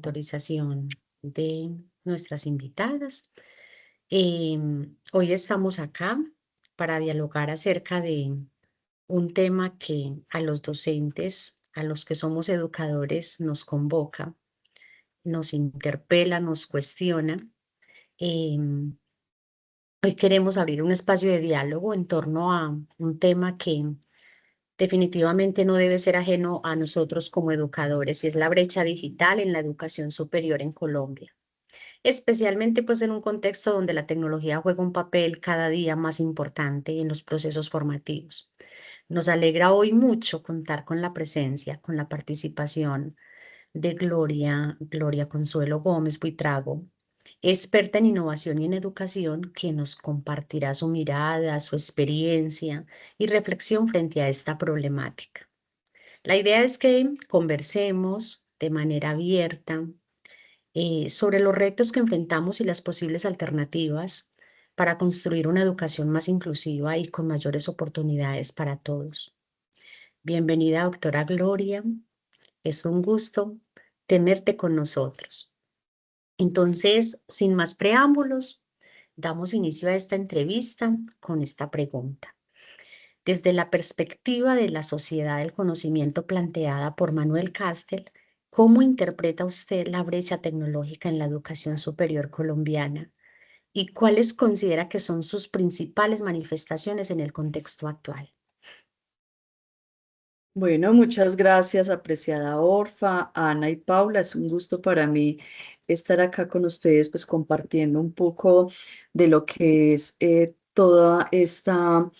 autorización de nuestras invitadas. Hoy estamos acá para dialogar acerca de un tema que a los docentes, a los que somos educadores, nos convoca, nos interpela, nos cuestiona. Em, Hoy queremos abrir un espacio de diálogo en torno a un tema que definitivamente no debe ser ajeno a nosotros como educadores, y es la brecha digital en la educación superior en Colombia, especialmente pues en un contexto donde la tecnología juega un papel cada día más importante en los procesos formativos. Nos alegra hoy mucho contar con la presencia, con la participación de Gloria Consuelo Gómez Buitrago, experta en innovación y en educación, que nos compartirá su mirada, su experiencia y reflexión frente a esta problemática. La idea es que conversemos de manera abierta sobre los retos que enfrentamos y las posibles alternativas para construir una educación más inclusiva y con mayores oportunidades para todos. Bienvenida, doctora Gloria. Es un gusto tenerte con nosotros. Entonces, sin más preámbulos, damos inicio a esta entrevista con esta pregunta. Desde la perspectiva de la sociedad del conocimiento planteada por Manuel Castel, ¿cómo interpreta usted la brecha tecnológica en la educación superior colombiana y cuáles considera que son sus principales manifestaciones en el contexto actual? Bueno, muchas gracias, apreciada Orfa, Ana y Paula. Es un gusto para mí estar acá con ustedes, pues compartiendo un poco de lo que es toda esta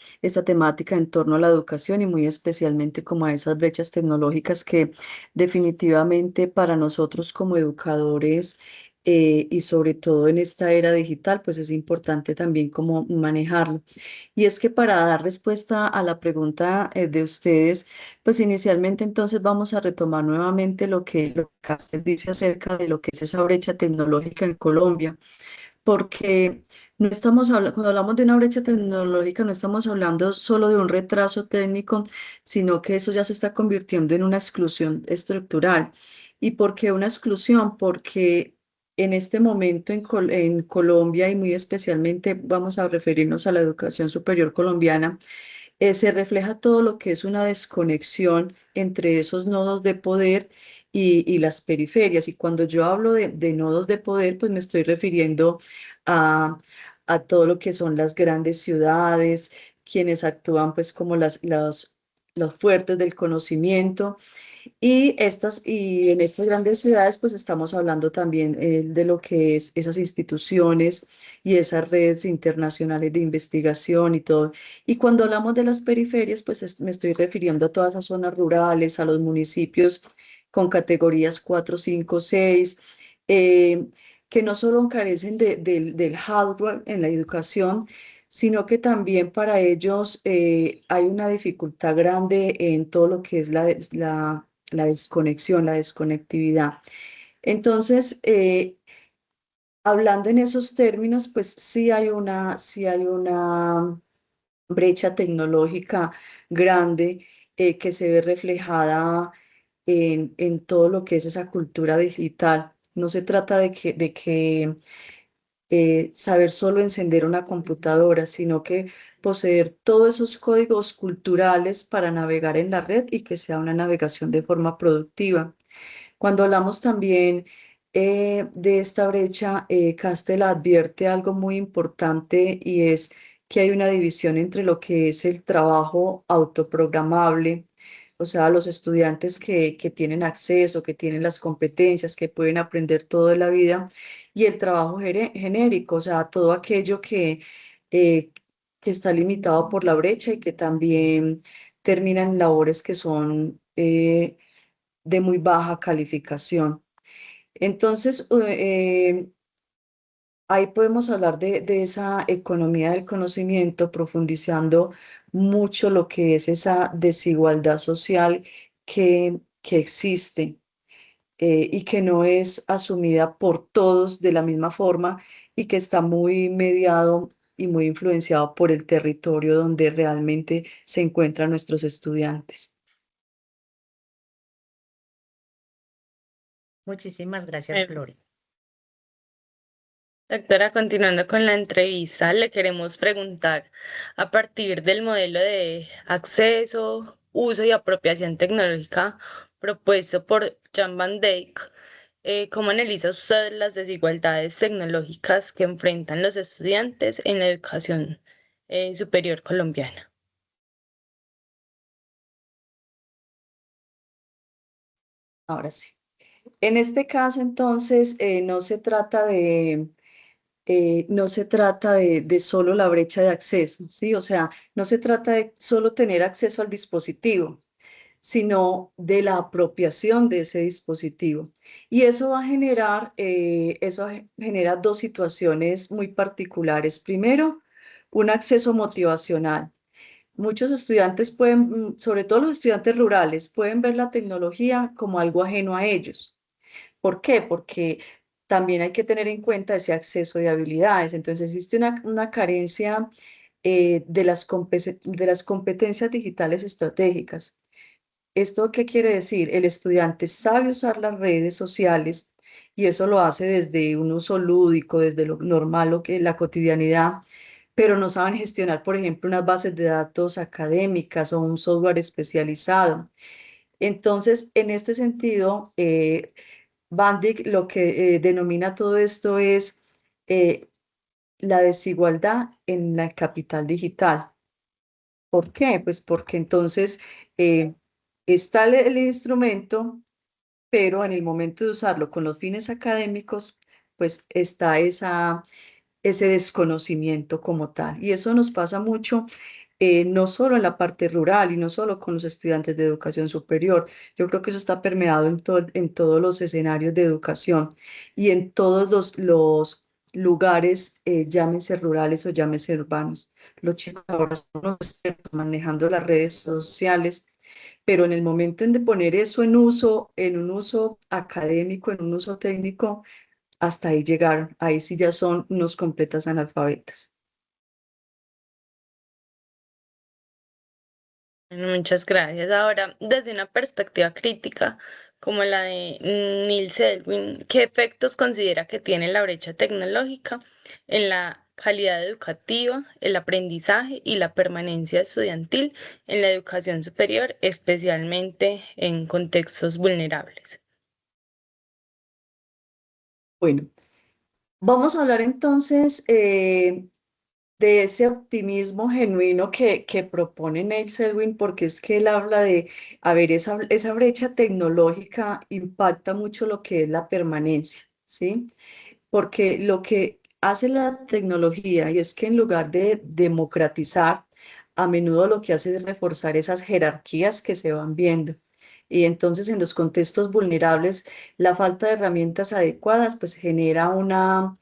temática en torno a la educación y muy especialmente como a esas brechas tecnológicas que definitivamente para nosotros como educadores y sobre todo en esta era digital, pues es importante también como manejarlo. Y es que para dar respuesta a la pregunta de ustedes, pues inicialmente entonces vamos a retomar nuevamente lo que Castel dice acerca de lo que es esa brecha tecnológica en Colombia, porque no estamos hablando, cuando hablamos de una brecha tecnológica, no estamos hablando solo de un retraso técnico, sino que eso ya se está convirtiendo en una exclusión estructural. ¿Y por qué una exclusión? Porque en este momento en Colombia y muy especialmente vamos a referirnos a la educación superior colombiana, se refleja todo lo que es una desconexión entre esos nodos de poder y las periferias. Y cuando yo hablo de nodos de poder, pues me estoy refiriendo a, a todo lo que son las grandes ciudades, quienes actúan pues como los fuertes del conocimiento y en estas grandes ciudades, pues estamos hablando también de lo que es esas instituciones y esas redes internacionales de investigación y todo. Y cuando hablamos de las periferias, pues me estoy refiriendo a todas esas zonas rurales, a los municipios con categorías 4, 5, 6, eh, que no solo carecen del hardware en la educación, sino que también para ellos hay una dificultad grande en todo lo que es la desconexión, la desconectividad. Entonces, hablando en esos términos, pues sí hay una brecha tecnológica grande que se ve reflejada en todo lo que es esa cultura digital. No se trata de que saber solo encender una computadora, sino que poseer todos esos códigos culturales para navegar en la red y que sea una navegación de forma productiva. Cuando hablamos también de esta brecha, Castel advierte algo muy importante y es que hay una división entre lo que es el trabajo autoprogramable, o sea, los estudiantes que tienen acceso, que tienen las competencias, que pueden aprender todo de la vida, y el trabajo genérico, o sea, todo aquello eh, que está limitado por la brecha y que también termina en labores que son de muy baja calificación. Entonces, ahí podemos hablar de esa economía del conocimiento, profundizando mucho lo que es esa desigualdad social que existe y que no es asumida por todos de la misma forma y que está muy mediado y muy influenciado por el territorio donde realmente se encuentran nuestros estudiantes. Muchísimas gracias, Bueno, Gloria. doctora, continuando con la entrevista, le queremos preguntar, a partir del modelo de acceso, uso y apropiación tecnológica propuesto por Jan van Dijk, ¿cómo analiza usted las desigualdades tecnológicas que enfrentan los estudiantes en la educación superior colombiana? Ahora sí. En este caso, entonces, no se trata de solo la brecha de acceso, ¿sí? O sea, no se trata de solo tener acceso al dispositivo, sino de la apropiación de ese dispositivo. Y eso va a generar, genera dos situaciones muy particulares. Primero, un acceso motivacional. Muchos estudiantes pueden, sobre todo los estudiantes rurales, pueden ver la tecnología como algo ajeno a ellos. ¿Por qué? Porque también hay que tener en cuenta ese acceso de habilidades. Entonces existe una carencia de las competencias digitales estratégicas. ¿Esto qué quiere decir? El estudiante sabe usar las redes sociales y eso lo hace desde un uso lúdico, desde lo normal, lo que la cotidianidad, pero no saben gestionar, por ejemplo, unas bases de datos académicas o un software especializado. Entonces, en este sentido, Van Dijk lo que denomina todo esto es eh, la desigualdad en la capital digital. ¿Por qué? Pues porque entonces eh, está el instrumento, pero en el momento de usarlo con los fines académicos, pues está ese desconocimiento como tal. Y eso nos pasa mucho, no solo en la parte rural y no solo con los estudiantes de educación superior. Yo creo que eso está permeado en todos los escenarios de educación y en todos los lugares, llámense rurales o llámense urbanos. Los chicos ahora son unos expertos manejando las redes sociales, pero en el momento de poner eso en uso, en un uso académico, en un uso técnico, hasta ahí llegaron. Ahí sí ya son unos completas analfabetas. Bueno, muchas gracias. Ahora, desde una perspectiva crítica, como la de Niels Selwyn, ¿qué efectos considera que tiene la brecha tecnológica en la calidad educativa, el aprendizaje y la permanencia estudiantil en la educación superior, especialmente en contextos vulnerables? Bueno, vamos a hablar entonces de ese optimismo genuino que propone Neil Selwyn, porque es que él habla de, a ver, esa brecha tecnológica impacta mucho lo que es la permanencia, ¿sí? Porque lo que hace la tecnología, y es que en lugar de democratizar, a menudo lo que hace es reforzar esas jerarquías que se van viendo. Y entonces en los contextos vulnerables, la falta de herramientas adecuadas pues genera una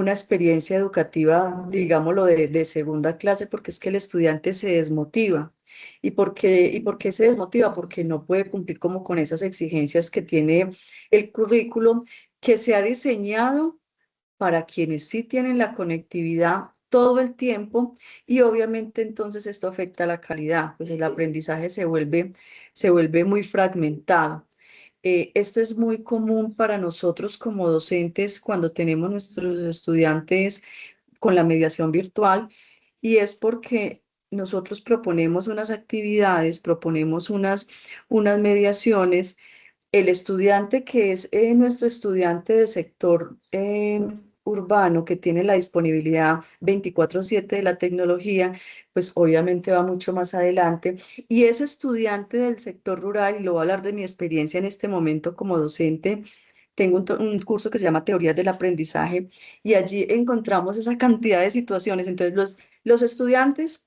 experiencia educativa, digámoslo, de segunda clase, porque es que el estudiante se desmotiva. ¿Y por qué se desmotiva? Porque no puede cumplir como con esas exigencias que tiene el currículo que se ha diseñado para quienes sí tienen la conectividad todo el tiempo y obviamente entonces esto afecta la calidad, pues el aprendizaje se vuelve muy fragmentado. Esto es muy común para nosotros como docentes cuando tenemos nuestros estudiantes con la mediación virtual y es porque nosotros proponemos unas actividades, proponemos unas mediaciones. El estudiante que es nuestro estudiante de sector urbano, que tiene la disponibilidad 24/7 de la tecnología, pues obviamente va mucho más adelante. Y ese estudiante del sector rural, y lo voy a hablar de mi experiencia en este momento como docente, tengo un curso que se llama Teorías del Aprendizaje y allí encontramos esa cantidad de situaciones. Entonces, los estudiantes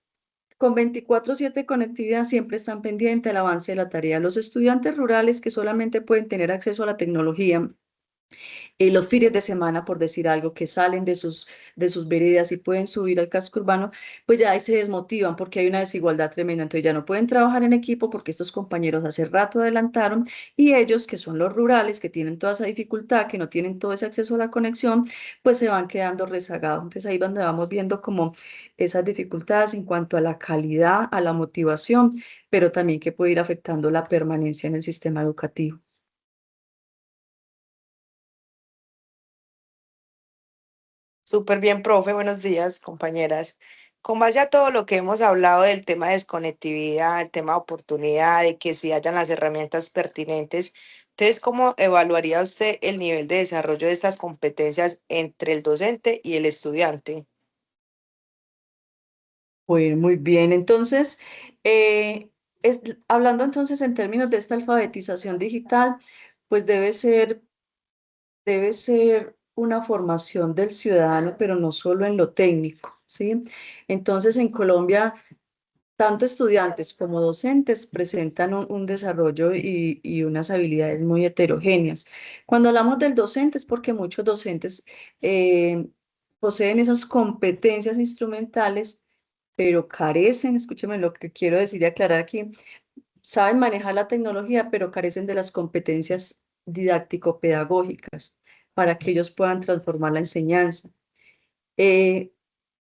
con 24/7 conectividad siempre están pendientes del avance de la tarea. Los estudiantes rurales que solamente pueden tener acceso a la tecnología los fines de semana, por decir algo, que salen de sus veredas y pueden subir al casco urbano, pues ya ahí se desmotivan porque hay una desigualdad tremenda. Entonces ya no pueden trabajar en equipo porque estos compañeros hace rato adelantaron y ellos, que son los rurales, que tienen toda esa dificultad, que no tienen todo ese acceso a la conexión, pues se van quedando rezagados. Entonces ahí es donde vamos viendo como esas dificultades en cuanto a la calidad, a la motivación, pero también que puede ir afectando la permanencia en el sistema educativo. Súper bien, profe. Buenos días, compañeras. Con base a todo lo que hemos hablado del tema de desconectividad, el tema de oportunidad, de que si hayan las herramientas pertinentes, entonces, ¿cómo evaluaría usted el nivel de desarrollo de estas competencias entre el docente y el estudiante? Bueno, muy bien. Entonces, eh, hablando entonces en términos de esta alfabetización digital, pues debe ser una formación del ciudadano, pero no solo en lo técnico, ¿sí? Entonces, en Colombia, tanto estudiantes como docentes presentan un desarrollo y unas habilidades muy heterogéneas. Cuando hablamos del docente es porque muchos docentes eh, poseen esas competencias instrumentales, pero carecen, escúcheme lo que quiero decir y aclarar aquí, saben manejar la tecnología, pero carecen de las competencias didáctico-pedagógicas para que ellos puedan transformar la enseñanza. Eh,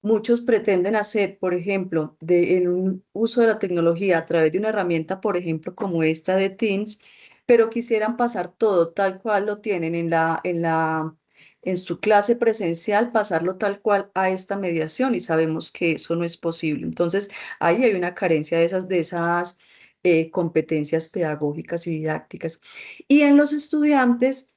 Muchos pretenden hacer, por ejemplo, en un uso de la tecnología a través de una herramienta, por ejemplo, como esta de Teams, pero quisieran pasar todo tal cual lo tienen en su clase presencial, pasarlo tal cual a esta mediación y sabemos que eso no es posible. Entonces, ahí hay una carencia de esas competencias pedagógicas y didácticas. Y en los estudiantes,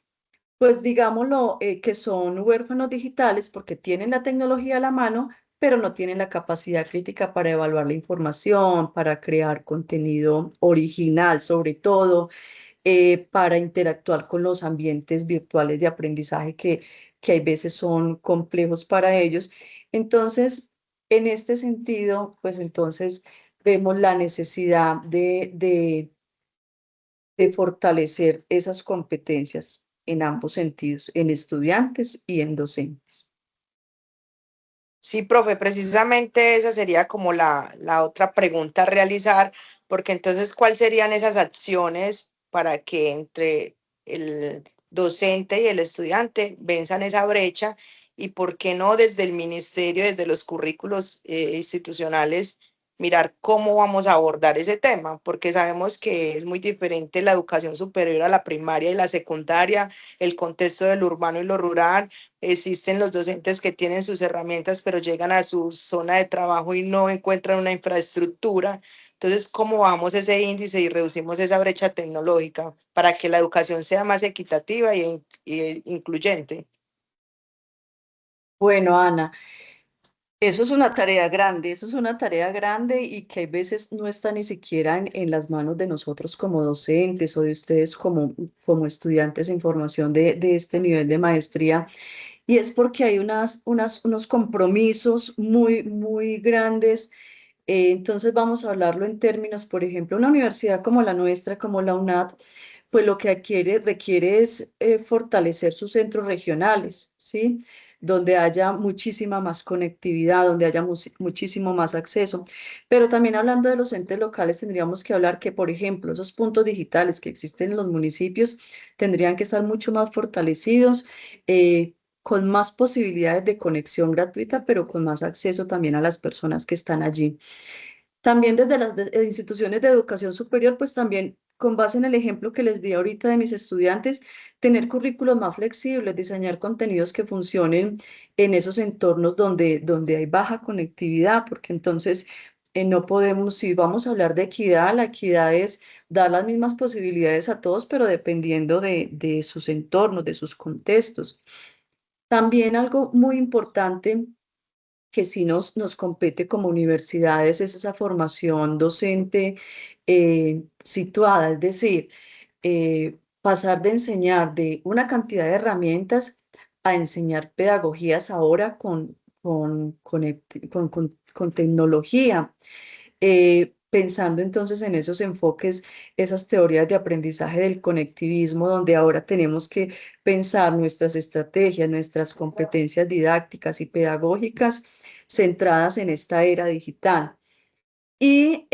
pues digámoslo, que son huérfanos digitales porque tienen la tecnología a la mano, pero no tienen la capacidad crítica para evaluar la información, para crear contenido original, sobre todo, para interactuar con los ambientes virtuales de aprendizaje que hay veces son complejos para ellos. Entonces, en este sentido, pues entonces vemos la necesidad de fortalecer esas competencias en ambos sentidos, en estudiantes y en docentes. Sí, profe, precisamente esa sería como la otra pregunta a realizar, porque entonces, ¿cuáles serían esas acciones para que entre el docente y el estudiante venzan esa brecha? Y por qué no desde el ministerio, desde los currículos institucionales, mirar cómo vamos a abordar ese tema? Porque sabemos que es muy diferente la educación superior a la primaria y la secundaria, el contexto del urbano y lo rural. Existen los docentes que tienen sus herramientas, pero llegan a su zona de trabajo y no encuentran una infraestructura. Entonces, ¿cómo bajamos ese índice y reducimos esa brecha tecnológica para que la educación sea más equitativa y incluyente? Bueno, Ana, eso es una tarea grande, eso es una tarea grande y que hay veces no está ni siquiera en las manos de nosotros como docentes o de ustedes como estudiantes en formación de este nivel de maestría. Y es porque hay unos compromisos muy, muy grandes. Entonces vamos a hablarlo en términos, por ejemplo, una universidad como la nuestra, como la UNAD, pues lo que requiere es fortalecer sus centros regionales, ¿sí? Donde haya muchísima más conectividad, donde haya muchísimo más acceso. Pero también hablando de los entes locales, tendríamos que hablar que, por ejemplo, esos puntos digitales que existen en los municipios tendrían que estar mucho más fortalecidos, con más posibilidades de conexión gratuita, pero con más acceso también a las personas que están allí. También desde las instituciones de educación superior, pues también con base en el ejemplo que les di ahorita de mis estudiantes, tener currículos más flexibles, diseñar contenidos que funcionen en esos entornos donde hay baja conectividad, porque entonces no podemos, si vamos a hablar de equidad, la equidad es dar las mismas posibilidades a todos, pero dependiendo de sus entornos, de sus contextos. También algo muy importante que sí nos compete como universidades es esa formación docente situada, es decir, pasar de enseñar de una cantidad de herramientas a enseñar pedagogías ahora con tecnología, pensando entonces en esos enfoques, esas teorías de aprendizaje del conectivismo, donde ahora tenemos que pensar nuestras estrategias, nuestras competencias didácticas y pedagógicas centradas en esta era digital. Y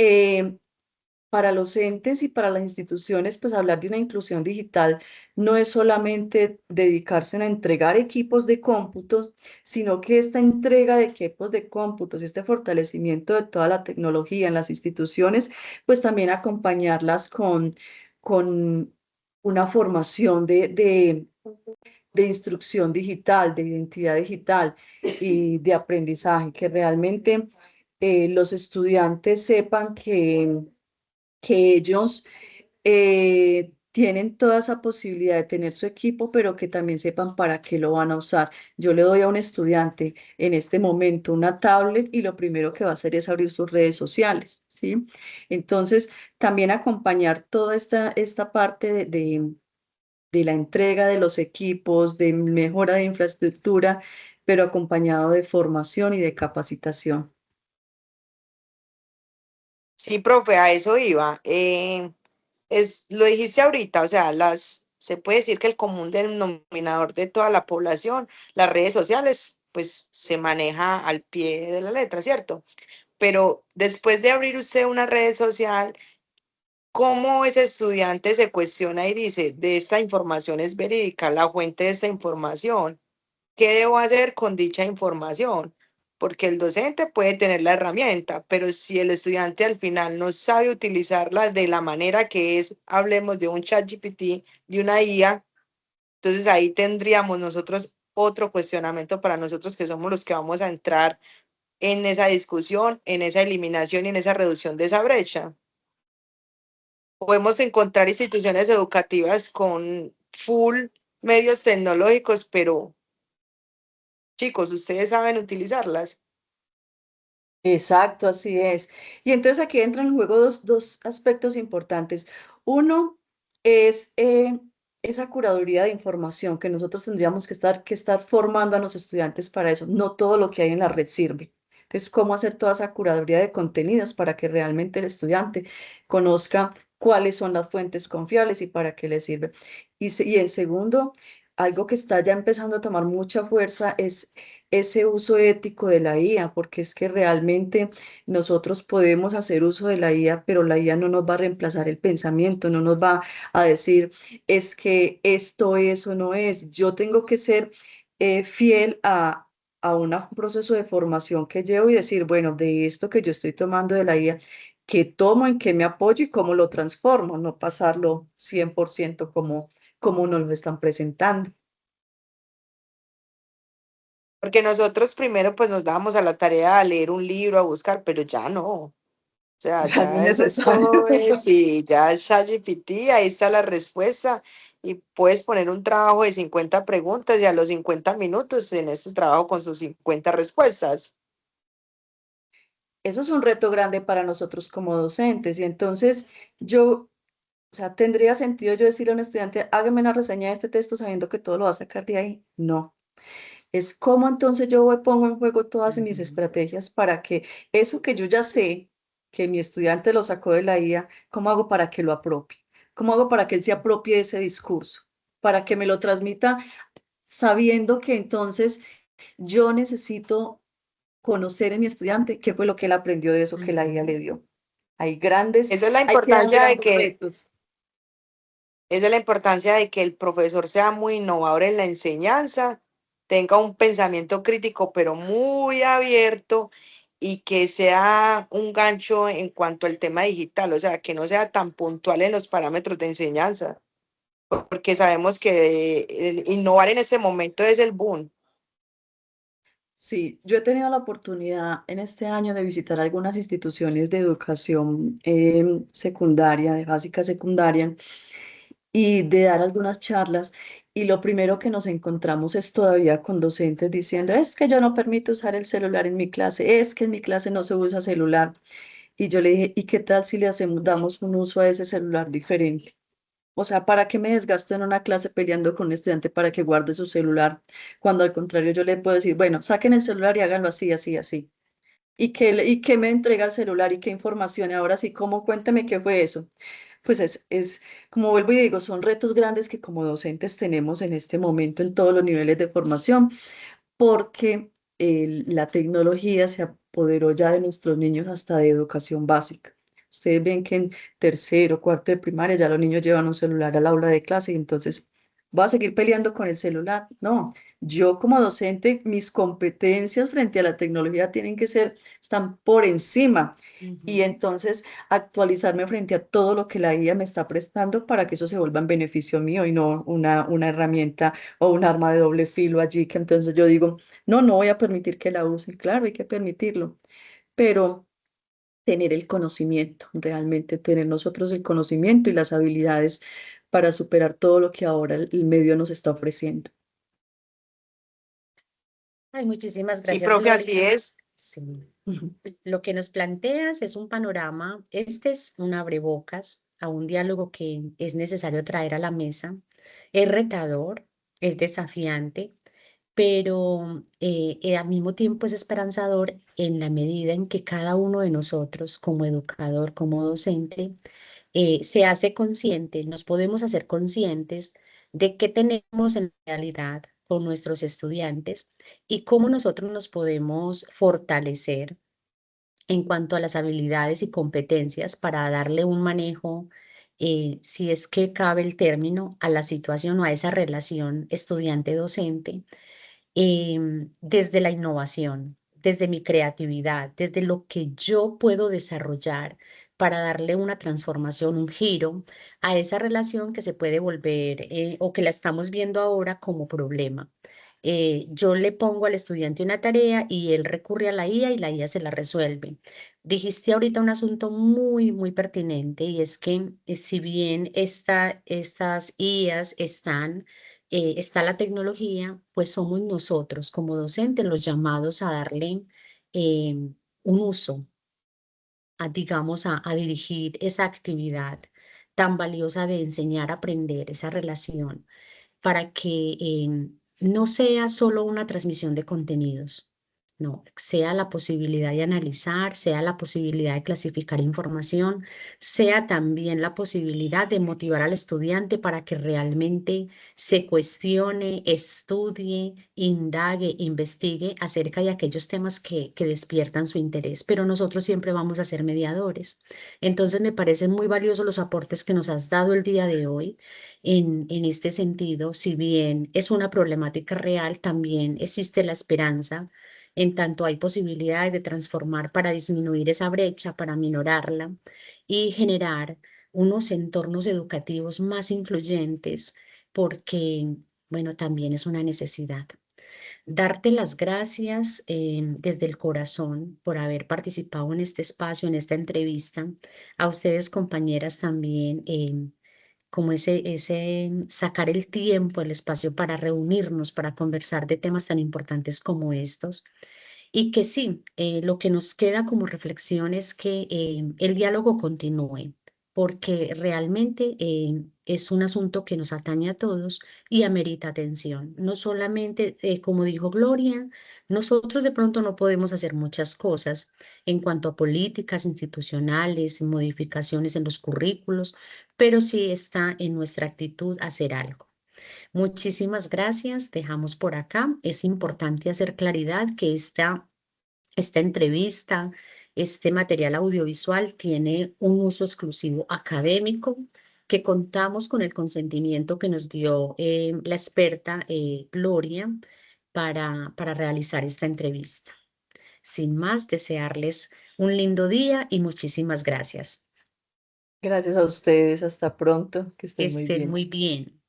para los entes y para las instituciones, pues hablar de una inclusión digital no es solamente dedicarse a entregar equipos de cómputos, sino que esta entrega de equipos de cómputos, este fortalecimiento de toda la tecnología en las instituciones, pues también acompañarlas con una formación de instrucción digital, de identidad digital y de aprendizaje, que realmente los estudiantes sepan que ellos tienen toda esa posibilidad de tener su equipo, pero que también sepan para qué lo van a usar. Yo le doy a un estudiante en este momento una tablet y lo primero que va a hacer es abrir sus redes sociales, ¿sí? Entonces, también acompañar toda esta parte de la entrega de los equipos, de mejora de infraestructura, pero acompañado de formación y de capacitación. Sí, profe, a eso iba. Lo dijiste ahorita, o sea, se puede decir que el común denominador de toda la población, las redes sociales, pues se maneja al pie de la letra, ¿cierto? Pero después de abrir usted una red social, ¿cómo ese estudiante se cuestiona y dice, de esta información es verídica, la fuente de esta información? ¿Qué debo hacer con dicha información? Porque el docente puede tener la herramienta, pero si el estudiante al final no sabe utilizarla de la manera que es, hablemos de un chat GPT, de una IA, entonces ahí tendríamos nosotros otro cuestionamiento para nosotros que somos los que vamos a entrar en esa discusión, en esa eliminación y en esa reducción de esa brecha. Podemos encontrar instituciones educativas con full medios tecnológicos, pero chicos, ustedes saben utilizarlas. Exacto, así es. Y entonces aquí entran en juego dos aspectos importantes. Uno es esa curaduría de información que nosotros tendríamos que estar formando a los estudiantes para eso. No todo lo que hay en la red sirve. Entonces, ¿cómo hacer toda esa curaduría de contenidos para que realmente el estudiante conozca cuáles son las fuentes confiables y para qué le sirve? Y en segundo, algo que está ya empezando a tomar mucha fuerza es ese uso ético de la IA, porque es que realmente nosotros podemos hacer uso de la IA, pero la IA no nos va a reemplazar el pensamiento, no nos va a decir, es que esto es o no es. Yo tengo que ser fiel a un proceso de formación que llevo y decir, bueno, de esto que yo estoy tomando de la IA, ¿qué tomo, en qué me apoyo y cómo lo transformo? No pasarlo 100% como nos lo están presentando. Porque nosotros primero pues nos dábamos a la tarea de leer un libro, a buscar, pero ya no. O sea, Ya no es ya eso necesario. todo es, y ya es ChatGPT, ahí está la respuesta, y puedes poner un trabajo de 50 preguntas y a los 50 minutos tenés tu trabajo con sus 50 respuestas. Eso es un reto grande para nosotros como docentes y entonces yo, o sea, ¿tendría sentido yo decirle a un estudiante, hágame una reseña de este texto sabiendo que todo lo va a sacar de ahí? No. Es como entonces pongo en juego todas mis estrategias para que eso que yo ya sé, que mi estudiante lo sacó de la IA, ¿cómo hago para que lo apropie? ¿Cómo hago para que él se apropie de ese discurso? Para que me lo transmita sabiendo que entonces yo necesito conocer en mi estudiante qué fue lo que él aprendió de eso que la IA le dio. Esa es la Hay que dar importancia de grandes que, retos. esa es la importancia de que el profesor sea muy innovador en la enseñanza, tenga un pensamiento crítico, pero muy abierto y que sea un gancho en cuanto al tema digital, o sea, que no sea tan puntual en los parámetros de enseñanza, porque sabemos que el innovar en este momento es el boom. Sí, yo he tenido la oportunidad en este año de visitar algunas instituciones de educación secundaria, de básica secundaria, y de dar algunas charlas. Y lo primero que nos encontramos es todavía con docentes diciendo, es que yo no permito usar el celular en mi clase, es que en mi clase no se usa celular. Y yo le dije, ¿y qué tal si le damos un uso a ese celular diferente? O sea, ¿para qué me desgasto en una clase peleando con un estudiante para que guarde su celular? Cuando al contrario yo le puedo decir, bueno, saquen el celular y háganlo así, así, así. ¿Y qué me entrega el celular y qué información? Y ahora sí, ¿cómo? Cuénteme qué fue eso. Pues como vuelvo y digo, son retos grandes que como docentes tenemos en este momento en todos los niveles de formación, porque la tecnología se apoderó ya de nuestros niños hasta de educación básica. Ustedes ven que en tercero, cuarto de primaria ya los niños llevan un celular al aula de clase y entonces, ¿voy a seguir peleando con el celular? No, yo como docente, mis competencias frente a la tecnología están por encima. Y Ujú. entonces actualizarme frente a todo lo que la IA me está prestando para que eso se vuelva en beneficio mío y no una herramienta o un arma de doble filo allí que entonces yo digo, no, no voy a permitir que la usen. Claro, hay que permitirlo, pero tener el conocimiento, realmente tener nosotros el conocimiento y las habilidades para superar todo lo que ahora el medio nos está ofreciendo. Ay, muchísimas Sí, gracias, profe, así Gloria. es. Sí. Lo que nos planteas es un panorama, este es un abrebocas a un diálogo que es necesario traer a la mesa. Es retador, es desafiante, pero al mismo tiempo es esperanzador en la medida en que cada uno de nosotros, como educador, como docente, se hace consciente, nos podemos hacer conscientes de qué tenemos en realidad con nuestros estudiantes y cómo nosotros nos podemos fortalecer en cuanto a las habilidades y competencias para darle un manejo, si es que cabe el término, a la situación o a esa relación estudiante-docente, desde la innovación, desde mi creatividad, desde lo que yo puedo desarrollar para darle una transformación, un giro a esa relación que se puede volver o que la estamos viendo ahora como problema. Yo le pongo al estudiante una tarea y él recurre a la IA y la IA se la resuelve. Dijiste ahorita un asunto muy, muy pertinente y es que si bien estas IAs está la tecnología, pues somos nosotros como docentes los llamados a darle eh, un uso, digamos, a dirigir esa actividad tan valiosa de enseñar a aprender esa relación para que no sea solo una transmisión de contenidos, no, sea la posibilidad de analizar, sea la posibilidad de clasificar información, sea también la posibilidad de motivar al estudiante para que realmente se cuestione, estudie, indague, investigue acerca de aquellos temas que despiertan su interés, pero nosotros siempre vamos a ser mediadores. Entonces me parecen muy valiosos los aportes que nos has dado el día de hoy en este sentido, si bien es una problemática real, también existe la esperanza, en tanto hay posibilidades de transformar para disminuir esa brecha, para minorarla y generar unos entornos educativos más incluyentes, porque, bueno, también es una necesidad. Darte las gracias desde el corazón por haber participado en este espacio, en esta entrevista. A ustedes, compañeras, también como ese sacar el tiempo, el espacio para reunirnos, para conversar de temas tan importantes como estos. Y que sí, lo que nos queda como reflexión es que el diálogo continúe, porque realmente es un asunto que nos atañe a todos y amerita atención. No solamente, como dijo Gloria, nosotros de pronto no podemos hacer muchas cosas en cuanto a políticas institucionales, modificaciones en los currículos, pero sí está en nuestra actitud hacer algo. Muchísimas gracias. Dejamos por acá. Es importante hacer claridad que esta entrevista, este material audiovisual tiene un uso exclusivo académico, que contamos con el consentimiento que nos dio la experta Gloria para realizar esta entrevista. Sin más, desearles un lindo día y muchísimas gracias. Gracias a ustedes, hasta pronto, que estén muy Estén bien. muy bien.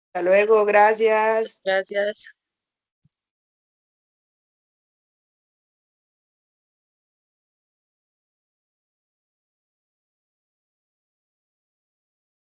Hasta luego, gracias. Gracias.